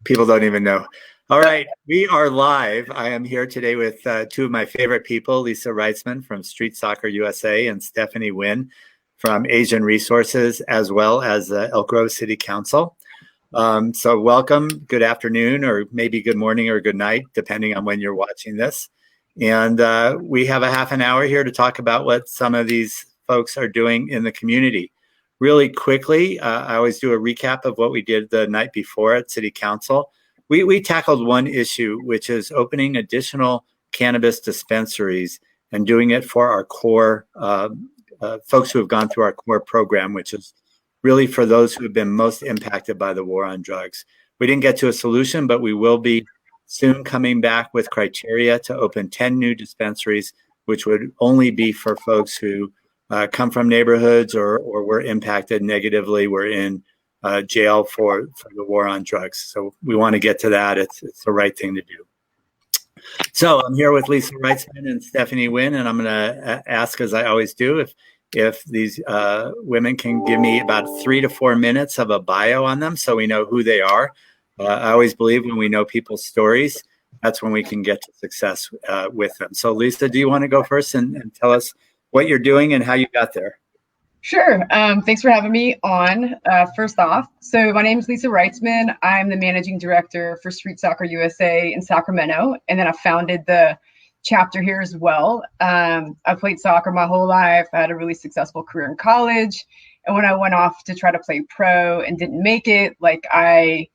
People don't even know. All right, we are live. I am here today with two of my favorite people, Lisa Wrightsman from Street Soccer USA and Stephanie Nguyen from Asian Resources, as well as Elk Grove City Council. So welcome, good afternoon, or maybe good morning or good night, depending on when you're watching this. And we have a half an hour here to talk about what some of these folks are doing in the community. Really quickly, I always do a recap of what we did the night before at City Council. We tackled one issue, which is opening additional cannabis dispensaries and doing it for our core folks who have gone through our core program, which is really for those who have been most impacted by the war on drugs. We didn't get to a solution, but we will be soon coming back with criteria to open 10 new dispensaries, which would only be for folks who come from neighborhoods or were impacted negatively, were in jail for the war on drugs. So we want to get to that. It's the right thing to do. So I'm here with Lisa Wrightsman and Stephanie Nguyen, and I'm going to ask, as I always do, if these women can give me about 3 to 4 minutes of a bio on them so we know who they are. I always believe when we know people's stories, that's when we can get to success with them. So Lisa, do you want to go first and tell us what you're doing and how you got there? Sure. Thanks for having me on. First off, so my name is Lisa Wrightsman. I'm the managing director for Street Soccer USA in Sacramento, and then I founded the chapter here as well. I played soccer my whole life. I had a really successful career in college, and when I went off to try to play pro and didn't make it, I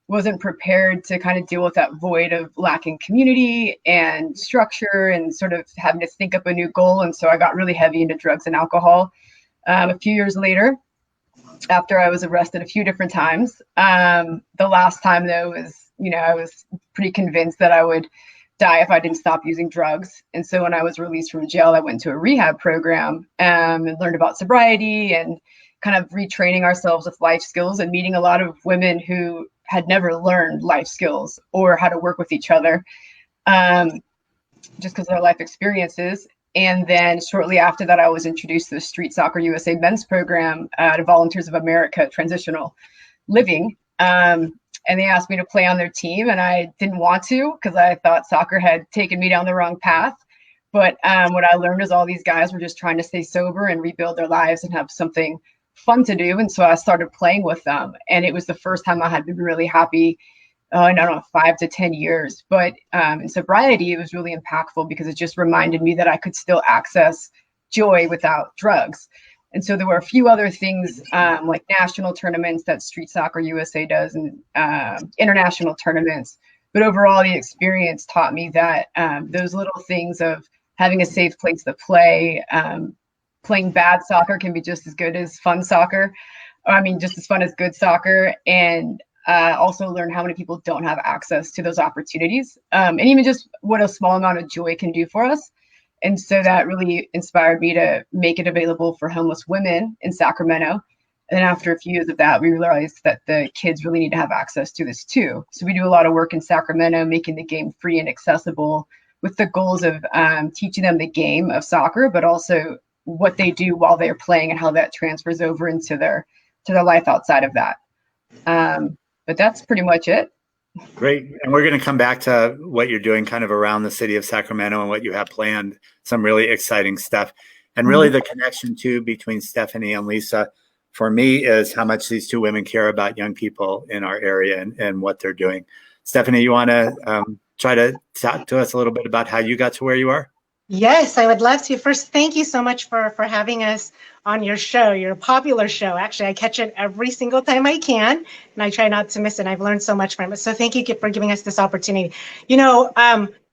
wasn't prepared to kind of deal with that void of lacking community and structure and sort of having to think up a new goal. And so I got really heavy into drugs and alcohol. A few years later, after I was arrested a few different times, the last time though was, I was pretty convinced that I would die if I didn't stop using drugs. And so when I was released from jail, I went to a rehab program and learned about sobriety and kind of retraining ourselves with life skills and meeting a lot of women who had never learned life skills or how to work with each other, just because of their life experiences. And then shortly after that, I was introduced to the Street Soccer USA men's program to Volunteers of America Transitional Living. And they asked me to play on their team, and I didn't want to because I thought soccer had taken me down the wrong path. But what I learned is all these guys were just trying to stay sober and rebuild their lives and have something fun to do. And so I started playing with them. And it was the first time I had been really happy in, I don't know, 5 to 10 years. But in sobriety, it was really impactful because it just reminded me that I could still access joy without drugs. And so there were a few other things like national tournaments that Street Soccer USA does and international tournaments. But overall, the experience taught me that those little things of having a safe place to play, playing bad soccer can be just as good as fun soccer. I mean, just as fun as good soccer. And also learn how many people don't have access to those opportunities. And even just what a small amount of joy can do for us. And so that really inspired me to make it available for homeless women in Sacramento. And after a few years of that, we realized that the kids really need to have access to this too. So we do a lot of work in Sacramento, making the game free and accessible with the goals of teaching them the game of soccer, but also what they do while they're playing and how that transfers over into their life outside of that. But that's pretty much it. Great. And we're going to come back to what you're doing kind of around the city of Sacramento and what you have planned, some really exciting stuff. And really the connection too between Stephanie and Lisa for me is how much these two women care about young people in our area and what they're doing. Stephanie, you want to try to talk to us a little bit about how you got to where you are? Yes, I would love to. First, thank you so much for having us on your show, your popular show. Actually, I catch it every single time I can, and I try not to miss it. I've learned so much from it. So thank you for giving us this opportunity.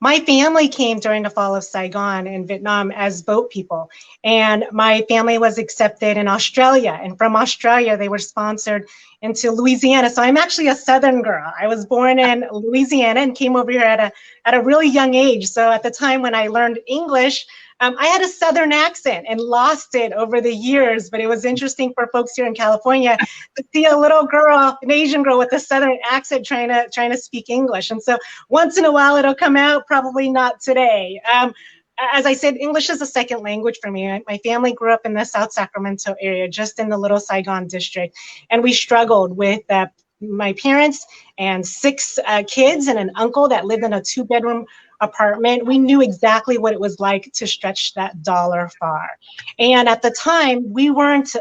My family came during the fall of Saigon in Vietnam as boat people, and my family was accepted in Australia. And from Australia, they were sponsored into Louisiana. So I'm actually a Southern girl. I was born in Louisiana and came over here at a really young age. So at the time when I learned English, I had a Southern accent and lost it over the years, but it was interesting for folks here in California to see a little girl, an Asian girl with a Southern accent trying to speak English. And so once in a while it'll come out, probably not today. As I said, English is a second language for me. My family grew up in the South Sacramento area, just in the Little Saigon district, and we struggled with my parents and 6 kids and an uncle that lived in a 2-bedroom apartment. We knew exactly what it was like to stretch that dollar far. And at the time, we weren't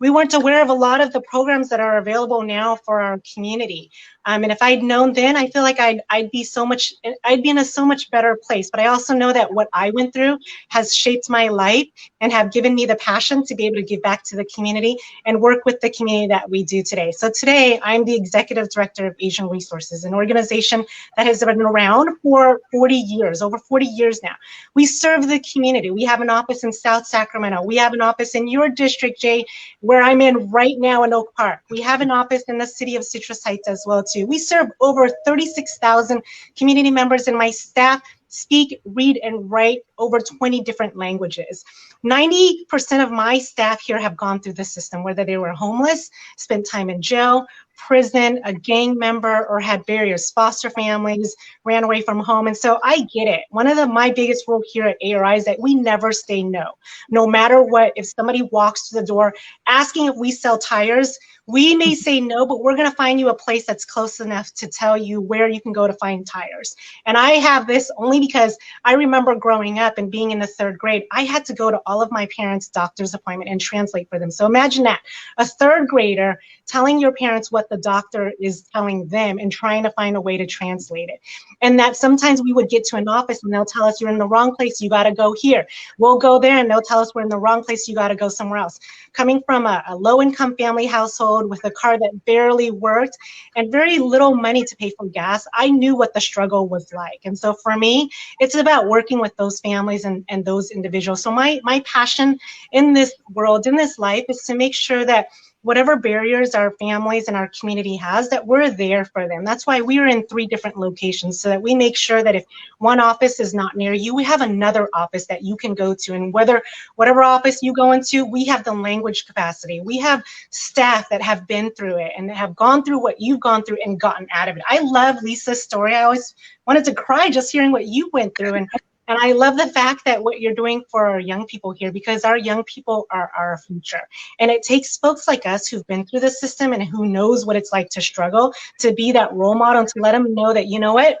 aware of a lot of the programs that are available now for our community. And if I'd known then, I feel like I'd be in a so much better place. But I also know that what I went through has shaped my life and have given me the passion to be able to give back to the community and work with the community that we do today. So today, I'm the executive director of Asian Resources, an organization that has been around for 40 years, over 40 years now. We serve the community. We have an office in South Sacramento. We have an office in your district, Jay, where I'm in right now in Oak Park. We have an office in the city of Citrus Heights as well, too. We serve over 36,000 community members, and my staff speak, read, and write over 20 different languages. 90% of my staff here have gone through the system, whether they were homeless, spent time in jail, prison, a gang member, or had barriers, foster families, ran away from home. And so I get it. One of my biggest rule here at ARI is that we never say no. No matter what, if somebody walks to the door asking if we sell tires, we may say no, but we're going to find you a place that's close enough to tell you where you can go to find tires. And I have this only because I remember growing up and being in the 3rd grade, I had to go to all of my parents' doctor's appointment and translate for them. So imagine that, a 3rd grader telling your parents what the doctor is telling them and trying to find a way to translate it. And that sometimes we would get to an office and they'll tell us, you're in the wrong place, you got to go here. We'll go there and they'll tell us we're in the wrong place, you got to go somewhere else. Coming from a low-income family household with a car that barely worked and very little money to pay for gas, I knew what the struggle was like. And so for me, it's about working with those families and those individuals. So my passion in this world, in this life, is to make sure that whatever barriers our families and our community has, that we're there for them. That's why we are in 3 different locations, so that we make sure that if one office is not near you, we have another office that you can go to. And whatever office you go into, we have the language capacity. We have staff that have been through it and have gone through what you've gone through and gotten out of it. I love Lisa's story. I always wanted to cry just hearing what you went through. And I love the fact that what you're doing for our young people here, because our young people are our future. And it takes folks like us who've been through the system and who knows what it's like to struggle to be that role model and to let them know that, you know what,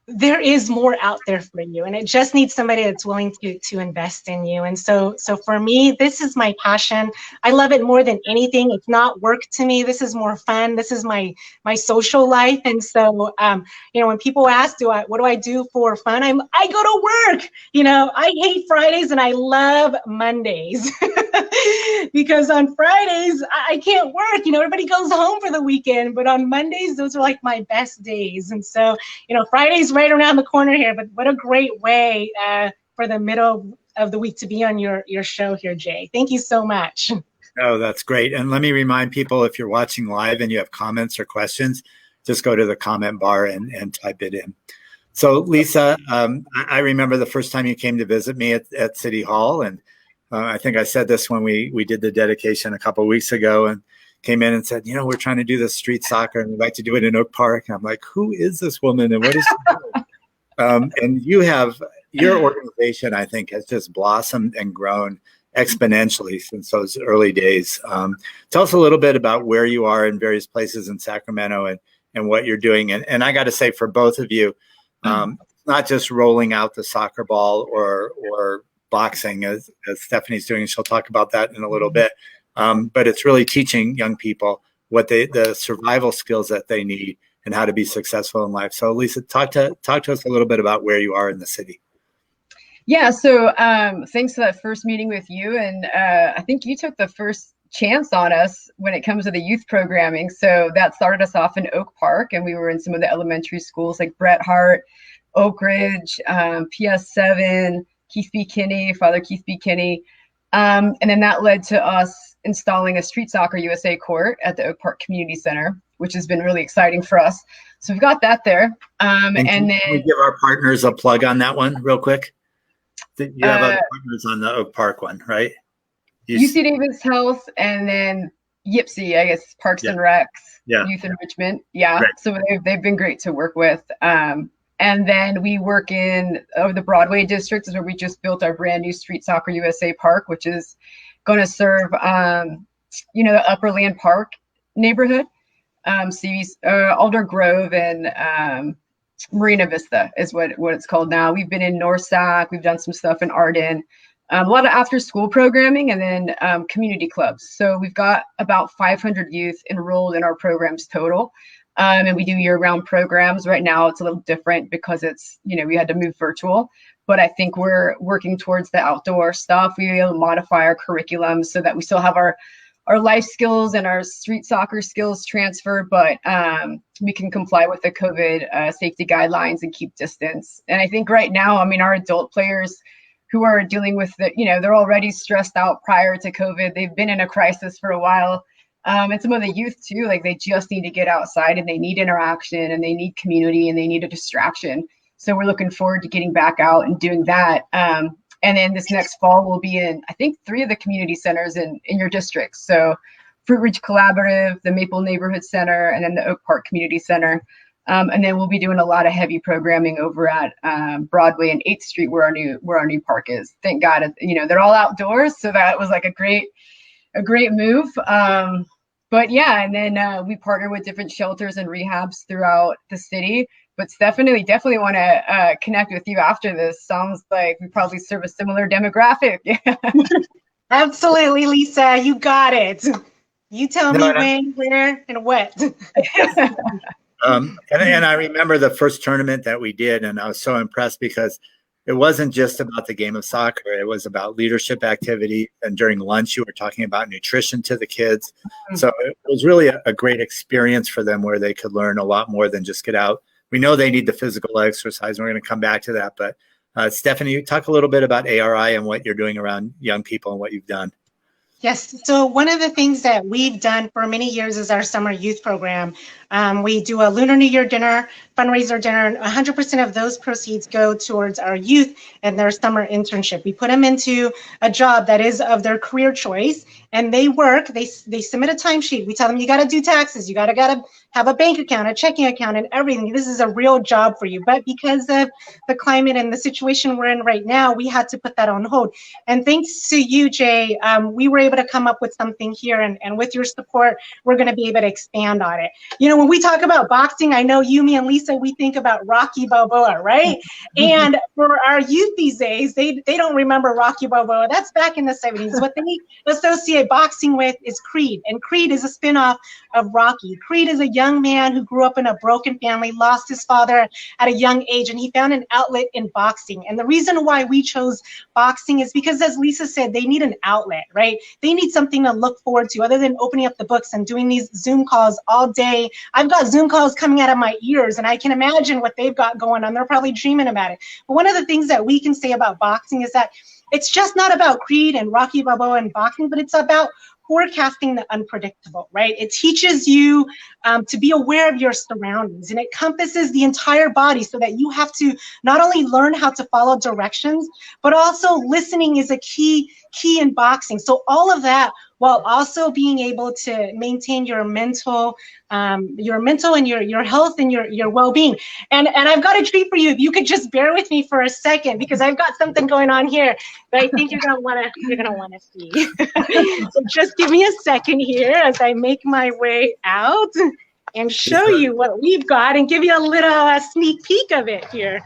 there is more out there for you, and it just needs somebody that's willing to invest in you. And so for me, this is my passion. I love it more than anything. It's not work to me. This is more fun. This is my social life. And so when people ask, what do I do for fun? I go to work. I hate Fridays and I love Mondays because on Fridays I can't work. Everybody goes home for the weekend, but on Mondays, those are like my best days. And so Fridays right around the corner here, but what a great way for the middle of the week to be on your show here, Jay. Thank you so much. Oh, that's great. And let me remind people, if you're watching live and you have comments or questions, just go to the comment bar and type it in. So Lisa, I remember the first time you came to visit me at City Hall, and I think I said this when we did the dedication a couple of weeks ago, and came in and said, we're trying to do this street soccer and we'd like to do it in Oak Park. And I'm like, who is this woman and what is she doing? And your organization, I think, has just blossomed and grown exponentially since those early days. Tell us a little bit about where you are in various places in Sacramento and what you're doing. And I got to say, for both of you, not just rolling out the soccer ball or boxing as Stephanie's doing, and she'll talk about that in a little bit. But it's really teaching young people what the survival skills that they need and how to be successful in life. So Lisa, talk to us a little bit about where you are in the city. Yeah, so thanks for that first meeting with you. And I think you took the first chance on us when it comes to the youth programming. So that started us off in Oak Park, and we were in some of the elementary schools like Bret Hart, Oak Ridge, PS7, Keith B. Kinney, Father Keith B. Kinney. And then that led to us installing a Street Soccer USA court at the Oak Park Community Center, which has been really exciting for us. So we've got that there. And then we give our partners a plug on that one real quick. You have other partners on the Oak Park one, right? UC Davis Health, and then YPSI, I guess, Parks and Recs, Youth Enrichment. Yeah, great. So they've been great to work with. And then we work in the Broadway district, is where we just built our brand new Street Soccer USA Park, which is going to serve, the Upper Land Park neighborhood. Alder Grove and Marina Vista is what it's called now. We've been in North Sac. We've done some stuff in Arden. A lot of after-school programming, and then community clubs. So we've got about 500 youth enrolled in our programs total. And we do year-round programs. Right now, it's a little different because it's, we had to move virtual. But I think we're working towards the outdoor stuff. We will modify our curriculum so that we still have our life skills and our street soccer skills transfer, but we can comply with the COVID safety guidelines and keep distance. And I think right now, our adult players who are dealing with they're already stressed out prior to COVID. They've been in a crisis for a while. And some of the youth too, like they just need to get outside and they need interaction and they need community and they need a distraction. So we're looking forward to getting back out and doing that. And then this next fall, we'll be in, I think, 3 of the community centers in your district. So Fruit Ridge Collaborative, the Maple Neighborhood Center, and then the Oak Park Community Center. And then we'll be doing a lot of heavy programming over at Broadway and 8th Street, where our new park is. Thank God, they're all outdoors, so that was like a great move. But yeah, and then we partner with different shelters and rehabs throughout the city. But definitely want to connect with you after this. Sounds like we probably serve a similar demographic. Absolutely, Lisa. You got it. You tell me when, where, and what. And I remember the first tournament that we did, and I was so impressed because it wasn't just about the game of soccer. It was about leadership activity. And during lunch, you were talking about nutrition to the kids. So it was really a great experience for them where they could learn a lot more than just get out. We know they need the physical exercise, and we're going to come back to that. But Stephanie, you talk a little bit about ARI and what you're doing around young people and what you've done. Yes. So one of the things that we've done for many years is our summer youth program. We do a Lunar New Year dinner, fundraiser dinner, and 100% of those proceeds go towards our youth and their summer internship. We put them into a job that is of their career choice, and they work. They submit a timesheet. We tell them, you got to do taxes. You got to have a bank account, a checking account, and everything. This is a real job for you. But because of the climate and the situation we're in right now, we had to put that on hold. And thanks to you, Jay, we were able to come up with something here. And with your support, we're going to be able to expand on it. When we talk about boxing, I know you, me, and Lisa, we think about Rocky Balboa, right? And for our youth these days, they don't remember Rocky Balboa. That's back in the 70s. What they associate boxing with is Creed. And Creed is a spinoff of Rocky. Creed is a young man who grew up in a broken family, lost his father at a young age, and he found an outlet in boxing. And the reason why we chose boxing is because, as Lisa said, they need an outlet, right? They need something to look forward to other than opening up the books and doing these Zoom calls all day. I've got Zoom calls coming out of my ears, and I can imagine what they've got going on. They're probably dreaming about it. But one of the things that we can say about boxing is that it's just not about Creed and Rocky Balboa and boxing, but it's about forecasting the unpredictable, right? It teaches you to be aware of your surroundings, and it encompasses the entire body so that you have to not only learn how to follow directions, but also listening is a key in boxing. So all of that while also being able to maintain your mental and your health and your well-being. And I've got a treat for you. If you could just bear with me for a second, because I've got something going on here that I think you're gonna wanna see. So just give me a second here as I make my way out and show you what we've got and give you a little sneak peek of it here.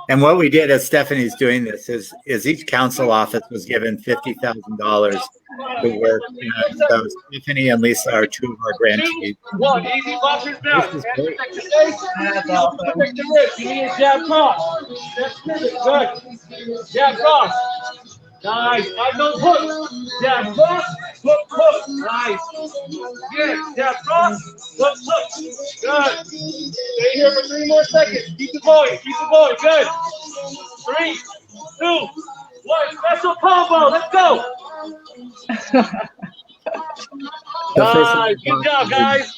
And what we did as Stephanie's doing this is each council office was given $50,000 to work. And so Stephanie and Lisa are 2 of our grantees. Easy boxers now. This is great. Jab cross. Good. Jab cross. Nice. I know hook. Jab cross. Hook. Nice. Good. Jab cross. Hook. Good. Stay here for 3 more seconds. Keep the volume. Good. 3, 2, 1. Special combo. Let's go. Good job, guys.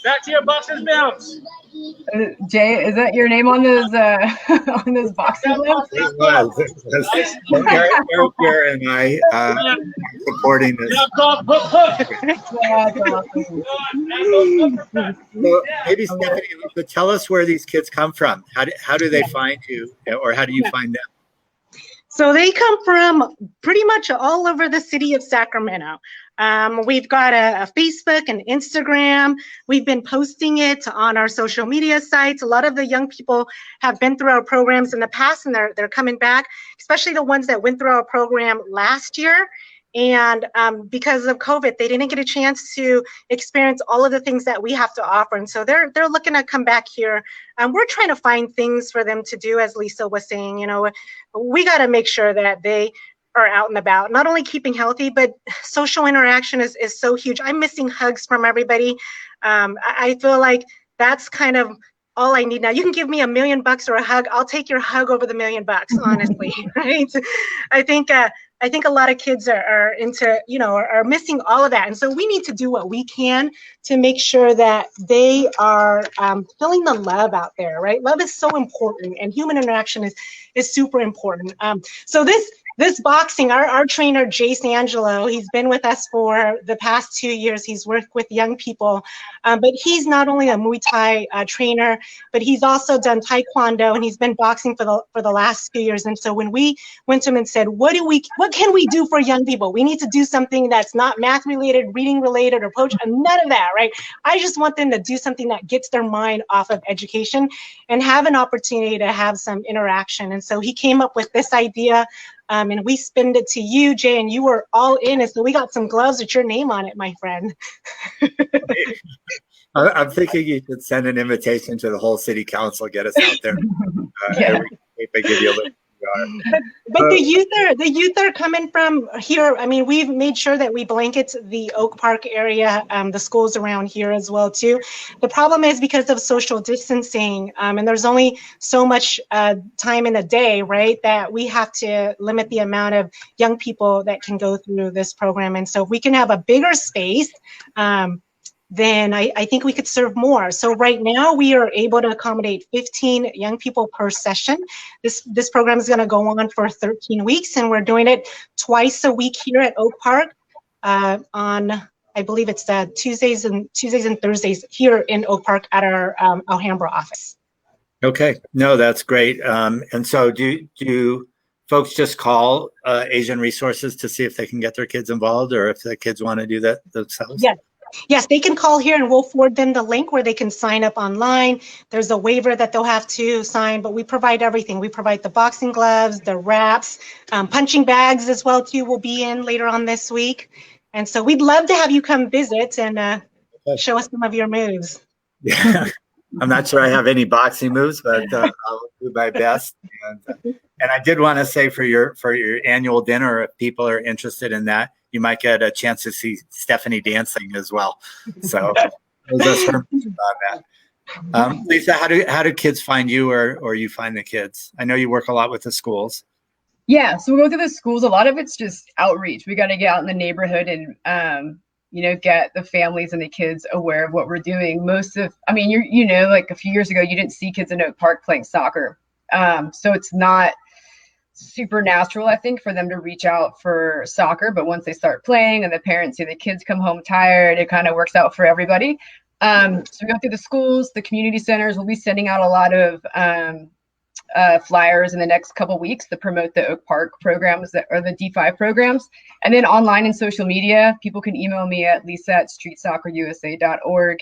Back to your boxers bounce. Jay, is that your name on those boxing gloves? It was. Eric and I supporting this. So maybe Stephanie, Lisa, tell us where these kids come from. How do they find you, or how do you find them? So they come from pretty much all over the city of Sacramento. We've got a Facebook and Instagram. We've been posting it on our social media sites. A lot of the young people have been through our programs in the past, and they're coming back, especially the ones that went through our program last year. And because of COVID, they didn't get a chance to experience all of the things that we have to offer. And so they're looking to come back here. We're trying to find things for them to do, as Lisa was saying. You know, we got to make sure that they are out and about, not only keeping healthy, but social interaction is so huge. I'm missing hugs from everybody. I feel like that's kind of all I need now. You can give me $1 million or a hug. I'll take your hug over the $1 million, honestly, right? I think a lot of kids are into, you know, are missing all of that. And so we need to do what we can to make sure that they are feeling the love out there, right? Love is so important, and human interaction is super important. So this boxing, our trainer, Jace Angelo, he's been with us for the past 2 years. He's worked with young people, but he's not only a Muay Thai trainer, but he's also done Taekwondo, and he's been boxing for the last few years. And so when we went to him and said, what can we do for young people? We need to do something that's not math related, reading related, or poetry, none of that, right? I just want them to do something that gets their mind off of education and have an opportunity to have some interaction. And so he came up with this idea. And we spinned it to you, Jay, and you were all in it. So we got some gloves with your name on it, my friend. I'm thinking you should send an invitation to the whole city council, get us out there. Every week they give you a little. But the youth are coming from here. I mean, we've made sure that we blanket the Oak Park area, the schools around here as well too. The problem is because of social distancing, and there's only so much time in the day, right, that we have to limit the amount of young people that can go through this program. And so if we can have a bigger space, then I think we could serve more. So right now we are able to accommodate 15 young people per session. This program is going to go on for 13 weeks, and we're doing it twice a week here at Oak Park on, I believe it's Tuesdays and Thursdays here in Oak Park at our Alhambra office. Okay, no, that's great. And so do folks just call Asian Resources to see if they can get their kids involved, or if the kids want to do that themselves? Yes, they can call here and we'll forward them the link where they can sign up online. There's a waiver that they'll have to sign, but we provide everything. We provide the boxing gloves, the wraps, punching bags as well too will be in later on this week. And so we'd love to have you come visit and show us some of your moves. Yeah, I'm not sure I have any boxing moves, but I'll do my best. And I did want to say for your annual dinner, if people are interested in that, you might get a chance to see Stephanie dancing as well. So that's her on that. Lisa, how do kids find you, or you find the kids? I know you work a lot with the schools. Yeah, so we go through the schools. A lot of it's just outreach. We got to get out in the neighborhood and get the families and the kids aware of what we're doing. Like a few years ago, you didn't see kids in Oak Park playing soccer. So it's not super natural, I think, for them to reach out for soccer, but once they start playing and the parents see the kids come home tired, it kind of works out for everybody. So we go through the schools, the community centers. We'll be sending out a lot of flyers in the next couple of weeks to promote the Oak Park programs or the D5 programs. And then online and social media, people can email me at lisa@streetsoccerusa.org.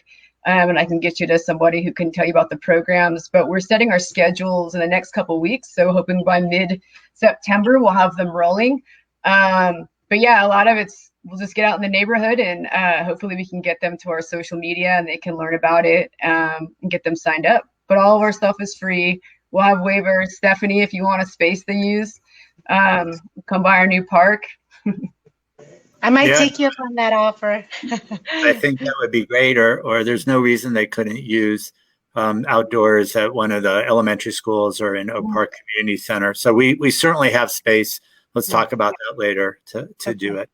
And I can get you to somebody who can tell you about the programs. But we're setting our schedules in the next couple of weeks. So hoping by mid-September, we'll have them rolling. But yeah, a lot of it's, we'll just get out in the neighborhood and hopefully we can get them to our social media and they can learn about it and get them signed up. But all of our stuff is free. We'll have waivers. Stephanie, if you want a space to use, come by our new park. I might take you up on that offer. I think that would be great, or there's no reason they couldn't use outdoors at one of the elementary schools or in Oak Park Community Center. So we certainly have space. Let's talk about that later to do it.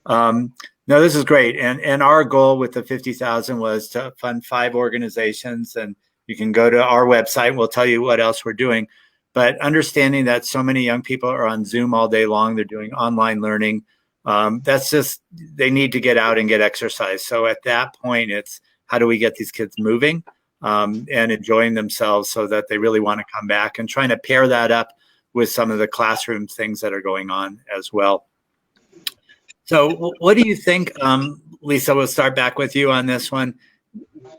No, this is great. And our goal with the 50,000 was to fund 5 organizations, and you can go to our website and we'll tell you what else we're doing. But understanding that so many young people are on Zoom all day long, they're doing online learning. That's just, they need to get out and get exercise. So at that point, it's how do we get these kids moving and enjoying themselves so that they really want to come back, and trying to pair that up with some of the classroom things that are going on as well. So what do you think, Lisa, we'll start back with you on this one.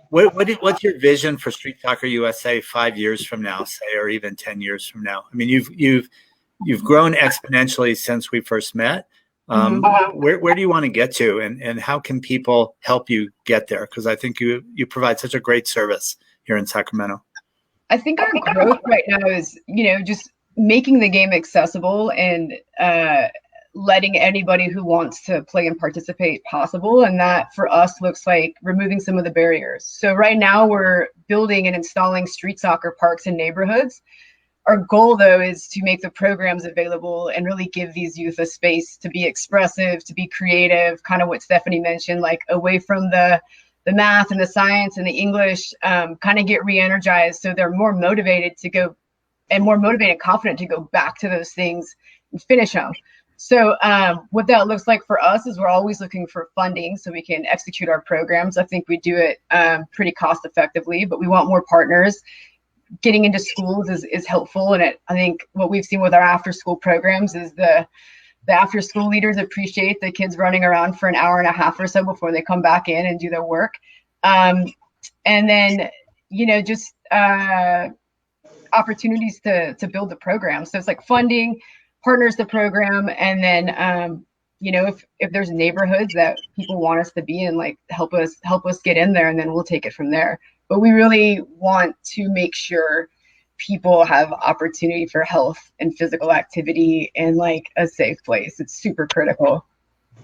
What's your vision for Street Soccer USA 5 years from now, say, or even 10 years from now? I mean, you've grown exponentially since we first met. Where do you want to get to, and how can people help you get there? Because I think you provide such a great service here in Sacramento. I think our growth right now is, just making the game accessible and letting anybody who wants to play and participate possible. And that for us looks like removing some of the barriers. So right now we're building and installing street soccer parks in neighborhoods. Our goal, though, is to make the programs available and really give these youth a space to be expressive, to be creative, kind of what Stephanie mentioned, like away from the math and the science and the English, kind of get re-energized so they're more motivated to go and more motivated and confident to go back to those things and finish them. So what that looks like for us is we're always looking for funding so we can execute our programs. I think we do it pretty cost effectively, but we want more partners. Getting into schools is helpful. And I think what we've seen with our after school programs is the after school leaders appreciate the kids running around for an hour and a half or so before they come back in and do their work. And then, just opportunities to build the program. So it's like funding, partners the program, and then if there's neighborhoods that people want us to be in, like help us get in there, and then we'll take it from there. But we really want to make sure people have opportunity for health and physical activity in like a safe place. It's super critical.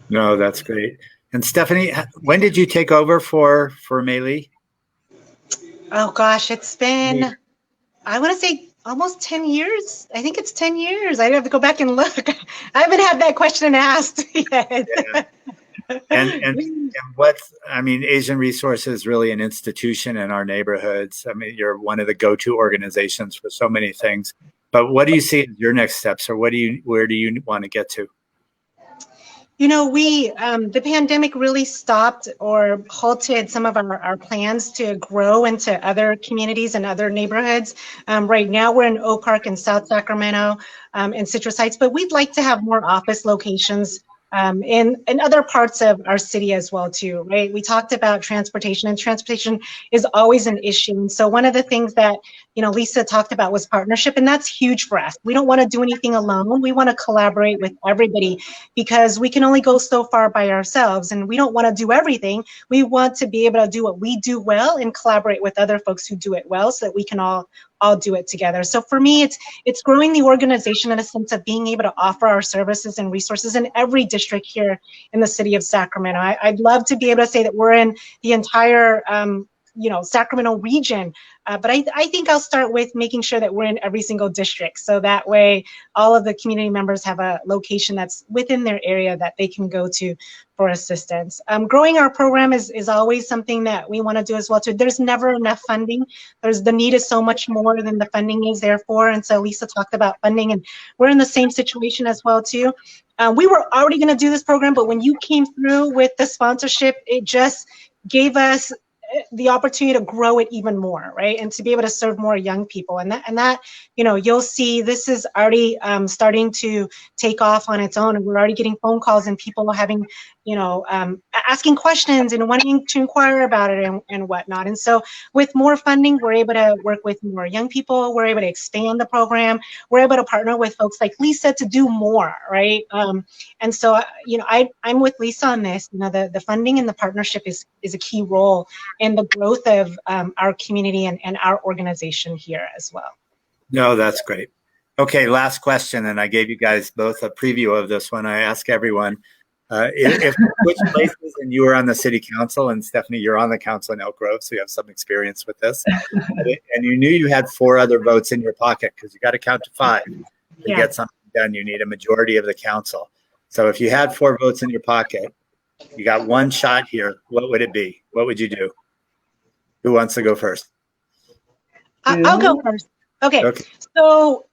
No, that's great. And Stephanie, when did you take over for Mei Li? Oh gosh, it's been, I want to say almost 10 years. I think it's 10 years. I'd have to go back and look. I haven't had that question asked yet. Yeah. And Asian Resources is really an institution in our neighborhoods. I mean, you're one of the go-to organizations for so many things. But what do you see as your next steps, or where do you want to get to? The pandemic really stopped or halted some of our plans to grow into other communities and other neighborhoods. Right now we're in Oak Park in South Sacramento and Citrus Heights, but we'd like to have more office locations in other parts of our city as well too, right? We talked about transportation, and transportation is always an issue. And so one of the things that, Lisa talked about was partnership, and that's huge for us. We don't want to do anything alone. We want to collaborate with everybody because we can only go so far by ourselves, and we don't want to do everything. We want to be able to do what we do well and collaborate with other folks who do it well so that we can all do it together. So for me, it's growing the organization in a sense of being able to offer our services and resources in every district here in the city of Sacramento. I'd love to be able to say that we're in the entire Sacramento region, but I think I'll start with making sure that we're in every single district, so that way all of the community members have a location that's within their area that they can go to for assistance. Growing our program is always something that we want to do as well too. There's never enough funding. The need is so much more than the funding is there for, and so Lisa talked about funding, and we're in the same situation as well too. We were already going to do this program, but when you came through with the sponsorship, it just gave us the opportunity to grow it even more, right? And to be able to serve more young people. And that you'll see this is already starting to take off on its own. And we're already getting phone calls and people having, asking questions and wanting to inquire about it and whatnot. And so with more funding, we're able to work with more young people. We're able to expand the program. We're able to partner with folks like Lisa to do more, right? And so, I'm with Lisa on this. The funding and the partnership is a key role in the growth of our community and our organization here as well. No, that's great. Okay, last question, and I gave you guys both a preview of this one. I ask everyone, if you switch places and you were on the city council, and Stephanie, you're on the council in Elk Grove, so you have some experience with this, and you knew you had 4 other votes in your pocket, because you got to count to 5 to get something done. You need a majority of the council. So if you had 4 votes in your pocket, you got one shot here, what would it be? What would you do? Who wants to go first? I'll go first. Okay. So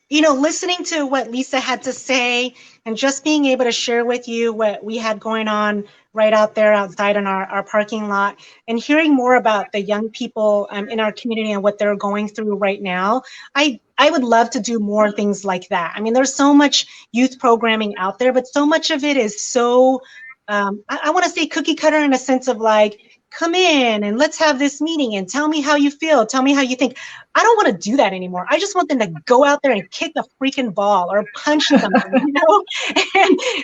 listening to what Lisa had to say and just being able to share with you what we had going on right out there outside in our parking lot, and hearing more about the young people in our community and what they're going through right now, I would love to do more things like that. I mean, there's so much youth programming out there, but so much of it is so, I want to say cookie cutter in a sense of like, come in and let's have this meeting and tell me how you feel. Tell me how you think. I don't want to do that anymore. I just want them to go out there and kick a freaking ball or punch something,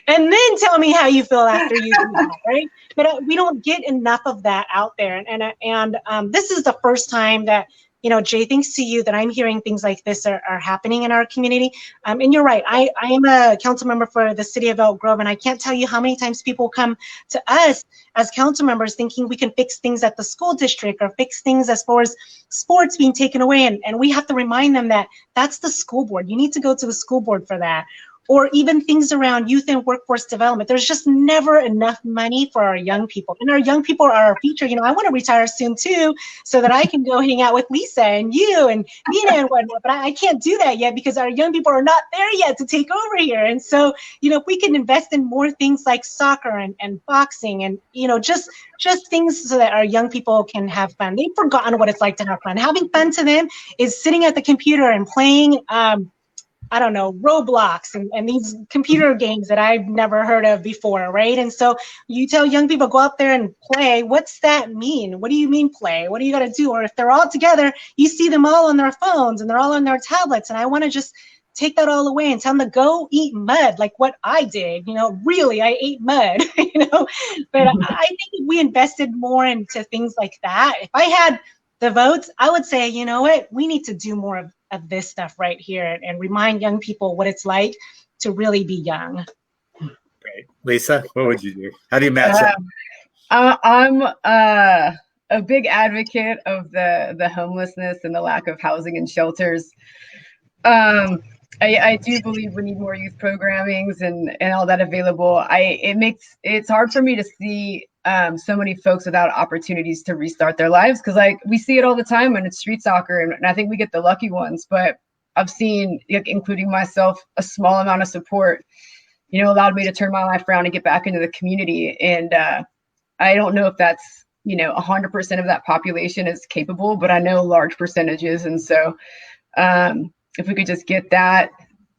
and then tell me how you feel after you do that, right? But we don't get enough of that out there. And this is the first time that, Jay, thanks to you, that I'm hearing things like this are happening in our community. And you're right. I am a council member for the city of Elk Grove, and I can't tell you how many times people come to us as council members thinking we can fix things at the school district or fix things as far as sports being taken away. And we have to remind them that that's the school board. You need to go to the school board for that. Or even things around youth and workforce development. There's just never enough money for our young people. And our young people are our future. I want to retire soon too, so that I can go hang out with Lisa and you and Nina and whatnot. But I can't do that yet because our young people are not there yet to take over here. And so, if we can invest in more things like soccer and boxing and, just things so that our young people can have fun. They've forgotten what it's like to have fun. Having fun to them is sitting at the computer and playing, I don't know, Roblox and these computer games that I've never heard of before, right? And so you tell young people, go out there and play. What's that mean? What do you mean play? What do you got to do? Or if they're all together, you see them all on their phones and they're all on their tablets. And I want to just take that all away and tell them to go eat mud like what I did. Really, I ate mud, But I think if we invested more into things like that, if I had the votes, I would say, you know what, we need to do more of this stuff right here and remind young people what it's like to really be young. Great. Lisa, what would you do? How do you match up? I'm a big advocate of the homelessness and the lack of housing and shelters. I do believe we need more youth programmings and all that available. It's hard for me to see so many folks without opportunities to restart their lives, because we see it all the time when it's street soccer, and I think we get the lucky ones. But I've seen, including myself, a small amount of support, allowed me to turn my life around and get back into the community. And I don't know if that's 100% of that population is capable, but I know large percentages. And so if we could just get that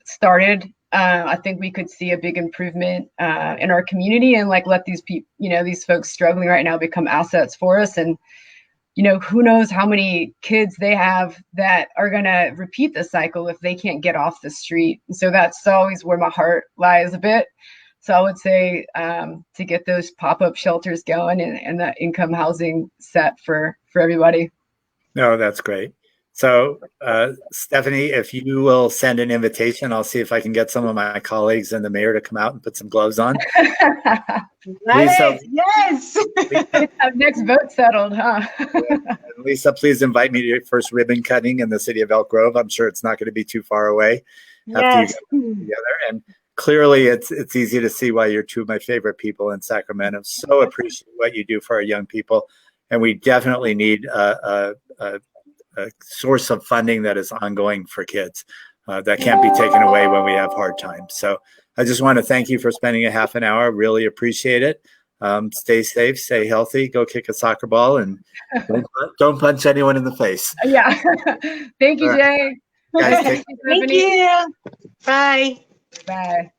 started, I think we could see a big improvement in our community and let these people, these folks struggling right now become assets for us. And, who knows how many kids they have that are going to repeat the cycle if they can't get off the street. And so that's always where my heart lies a bit. So I would say to get those pop-up shelters going and that income housing set for everybody. No, that's great. So, Stephanie, if you will send an invitation, I'll see if I can get some of my colleagues and the mayor to come out and put some gloves on. Lisa, yes. Next vote settled, huh? Lisa, please invite me to your first ribbon cutting in the city of Elk Grove. I'm sure it's not going to be too far away after you get together. And clearly, it's easy to see why you're two of my favorite people in Sacramento. So appreciate what you do for our young people, and we definitely need a source of funding that is ongoing for kids that can't be taken away when we have hard times. So I just want to thank you for spending a half an hour. Really appreciate it. Stay safe, stay healthy, go kick a soccer ball, and don't punch anyone in the face. Yeah. Thank you, Jay. Guys, thank you. Bye. Bye.